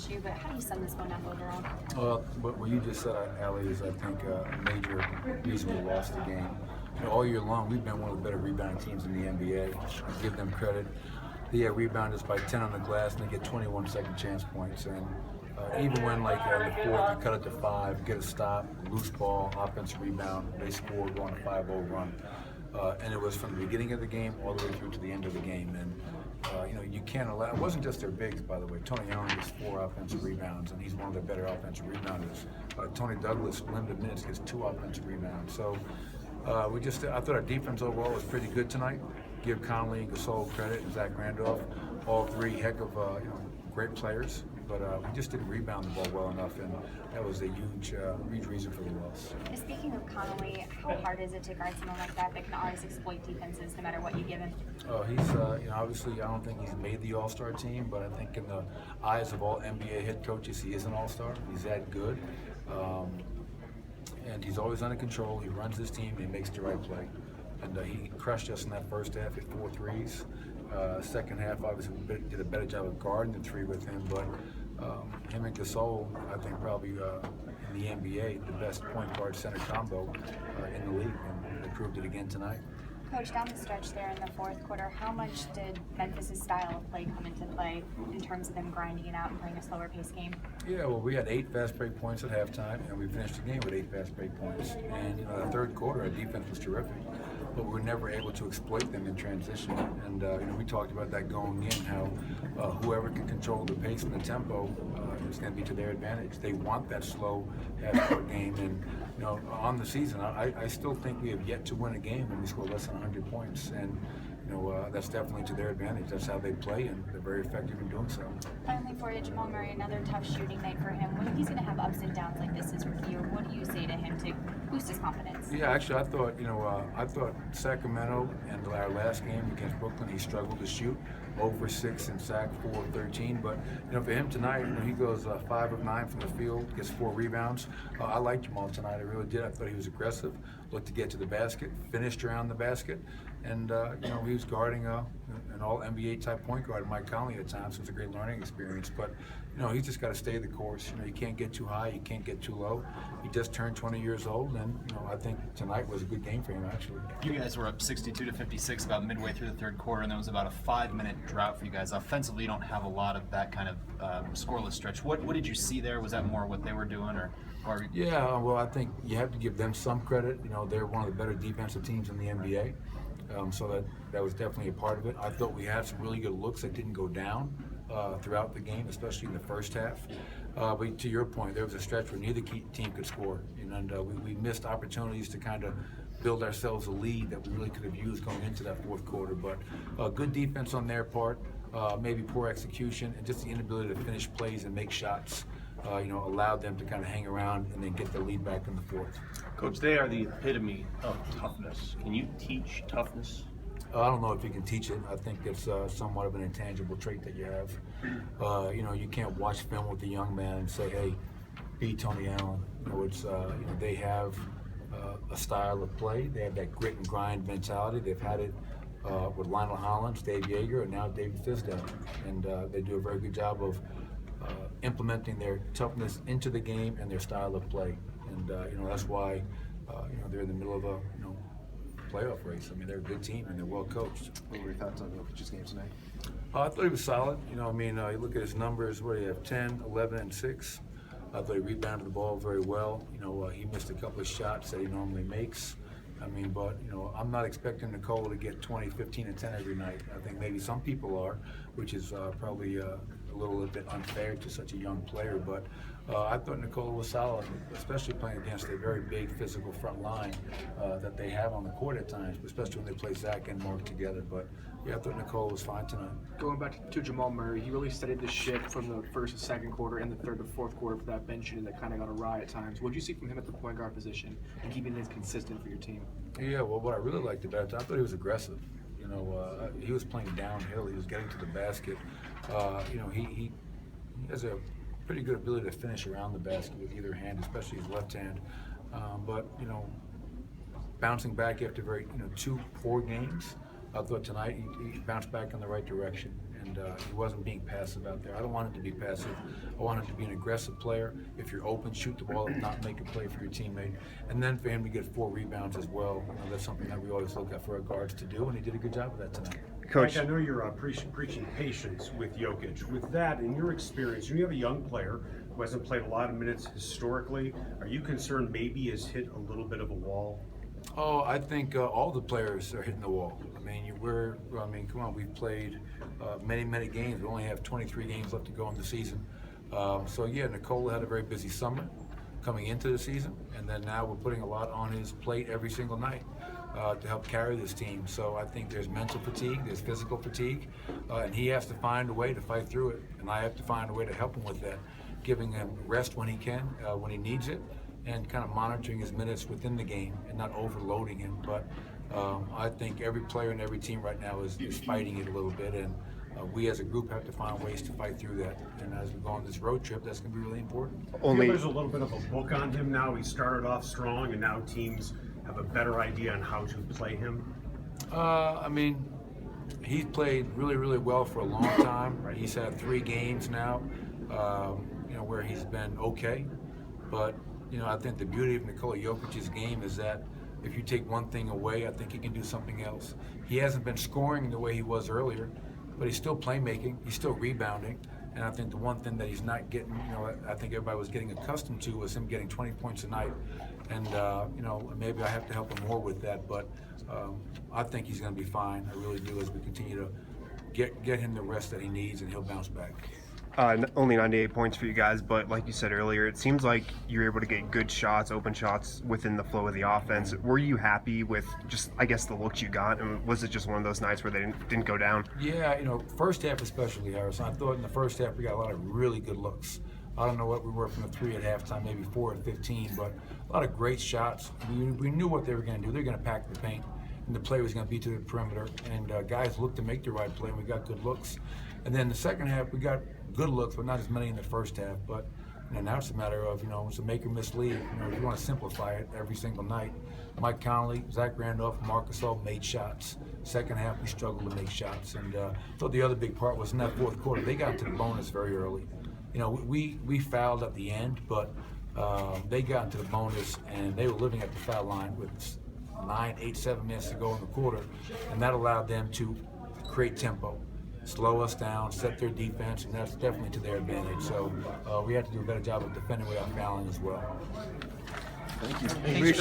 issue, but how do you sum this one up overall? Well, what you just said, Allie, is I think a major reason we lost the game. All year long, we've been one of the better rebounding teams in the NBA. I give them credit. They rebound us by 10 on the glass, and they get 21 second chance points. And even when, like, in the fourth, we cut it to 5, get a stop, loose ball, offensive rebound, they scored, go on a 5-0 run. And it was from the beginning of the game all the way through to the end of the game. And you can't allow. It wasn't just their bigs, by the way. Tony Allen gets 4 offensive rebounds, and he's one of the better offensive rebounders. Tony Douglas, limited minutes, gets 2 offensive rebounds. So I thought our defense overall was pretty good tonight. Give Conley and Gasol credit, and Zach Randolph, all 3 heck of great players. But we just didn't rebound the ball well enough, and that was a huge reason for the loss. Speaking of Connolly, how hard is it to guard someone like that can always exploit defenses no matter what you give him? He's obviously I don't think he's made the All-Star team, but I think in the eyes of all NBA head coaches, he is an All-Star. He's that good, and he's always under control. He runs his team, and he makes the right play. And he crushed us in that first half, hit 4 threes. Second half, obviously, we did a better job of guarding the 3 with him, but him and Gasol, I think probably in the NBA, the best point guard center combo in the league, and they proved it again tonight. Coach, down the stretch there in the fourth quarter, how much did Memphis' style of play come into play in terms of them grinding it out and playing a slower paced game? Yeah, well, we had 8 fast break points at halftime, and we finished the game with 8 fast break points. And the third quarter, our defense was terrific, but we were never able to exploit them in transition. And we talked about that going in, how whoever can control the pace and the tempo is going to be to their advantage. They want that slow half-court game, and on the season, I still think we have yet to win a game when we score less than 100 points, and that's definitely to their advantage. That's how they play, and they're very effective in doing so. Finally, for you, Jamal Murray, another tough shooting night for him. When he's going to have ups and downs like this his rookie year, what do you say to him to boost his confidence? Yeah, actually, I thought Sacramento and our last game against Brooklyn, he struggled to shoot. 0 for 6 and sack 4 of 13. But for him tonight, he goes 5 of 9 from the field, gets 4 rebounds. I liked Jamal tonight. I really did. I thought he was aggressive, looked to get to the basket, finished around the basket, and he was guarding an all NBA type point guard, Mike Conley at times. So it was a great learning experience. But he's just got to stay the course. You can't get too high, you can't get too low. He just turned 20 years old, and I think tonight was a good game for him actually. You guys were up 62-56 about midway through the third quarter, and there was about a 5-minute drought for you guys. Offensively, you don't have a lot of that kind of scoreless stretch. What did you see there? Was that more what they were doing, or? Yeah, well, I think you have to give them some credit. They're one of the better defensive teams in the NBA, so that was definitely a part of it. I thought we had some really good looks that didn't go down throughout the game, especially in the first half. But to your point, there was a stretch where neither team could score, and we missed opportunities to kind of build ourselves a lead that we really could have used going into that fourth quarter. But good defense on their part, maybe poor execution, and just the inability to finish plays and make shots. Allowed them to kind of hang around and then get the lead back in the fourth. Coach, they are the epitome of toughness. Can you teach toughness? I don't know if you can teach it. I think it's somewhat of an intangible trait that you have. You can't watch film with a young man and say, "Hey, be Tony Allen." They have a style of play. They have that grit and grind mentality. They've had it with Lionel Hollins, Dave Yeager, and now David Fisdale, and they do a very good job of implementing their toughness into the game and their style of play, and that's why they're in the middle of a playoff race. I mean, they're a good team and they're well coached. What were your thoughts on Jokic's game tonight? I thought he was solid. You look at his numbers. What do you have? 10, 11, and 6. I thought he rebounded the ball very well. He missed a couple of shots that he normally makes. But I'm not expecting Nikola to get 20, 15, and 10 every night. I think maybe some people are, which is probably a little bit unfair to such a young player. But I thought Nikola was solid, especially playing against a very big physical front line that they have on the court at times, especially when they play Zach and Mark together. But yeah, I thought Nikola was fine tonight. Going back to Jamal Murray, he really steadied the ship from the first and second quarter and the third to fourth quarter for that bench unit that kind of got awry at times. What did you see from him at the point guard position and keeping things consistent for your team? Yeah, well, what I really liked about it, I thought he was aggressive. He was playing downhill. He was getting to the basket. He has a pretty good ability to finish around the basket with either hand, especially his left hand. But bouncing back after 2 poor games, I thought tonight he bounced back in the right direction. And he wasn't being passive out there. I don't want him to be passive. I want him to be an aggressive player. If you're open, shoot the ball, if not, make a play for your teammate. And then for him to get 4 rebounds as well, that's something that we always look at for our guards to do, and he did a good job of that tonight. Coach, Mike, I know you're preaching patience with Jokic. With that, in your experience, you have a young player who hasn't played a lot of minutes historically. Are you concerned maybe he has hit a little bit of a wall? Oh, I think all the players are hitting the wall. I mean, come on, we've played many games. We only have 23 games left to go in the season. So yeah, Nikola had a very busy summer coming into the season, and then now we're putting a lot on his plate every single night to help carry this team. So I think there's mental fatigue, there's physical fatigue, and he has to find a way to fight through it, and I have to find a way to help him with that, giving him rest when he can, when he needs it, and kind of monitoring his minutes within the game and not overloading him. But I think every player and every team right now is fighting it a little bit, and we as a group have to find ways to fight through that. And as we go on this road trip, that's going to be really important. There's a little bit of a book on him now. He started off strong, and now teams have a better idea on how to play him. I mean, he's played really well for a long time. He's had 3 games now, where he's been okay. But I think the beauty of Nikola Jokic's game is that if you take one thing away, I think he can do something else. He hasn't been scoring the way he was earlier, but he's still playmaking, he's still rebounding, and I think the one thing that he's not getting, I think everybody was getting accustomed to was him getting 20 points a night, and maybe I have to help him more with that, but I think he's going to be fine. I really do, as we continue to get him the rest that he needs, and he'll bounce back. only 98 points for you guys, but like you said earlier, it seems like you're able to get good shots, open shots within the flow of the offense. Were you happy with just, I guess, the looks you got? And was it just one of those nights where they didn't go down? Yeah, first half especially, Harrison. I thought in the first half we got a lot of really good looks. I don't know what we were from the 3 at halftime, maybe 4 at 15, but a lot of great shots. We knew what they were going to do. They're going to pack the paint, and the play was going to be to the perimeter. And guys looked to make the right play, and we got good looks. And then the second half, we got good looks, but not as many in the first half. But now it's a matter of, it's a make or miss league. You want to simplify it every single night. Mike Conley, Zach Randolph, Marcus all made shots. Second half, we struggled to make shots. And I thought the other big part was in that fourth quarter, they got into the bonus very early. We fouled at the end, but they got into the bonus, and they were living at the foul line with 9, 8, 7 minutes to go in the quarter, and that allowed them to create tempo, slow us down, set their defense, and that's definitely to their advantage. So we had to do a better job of defending without fouling as well. Thank you.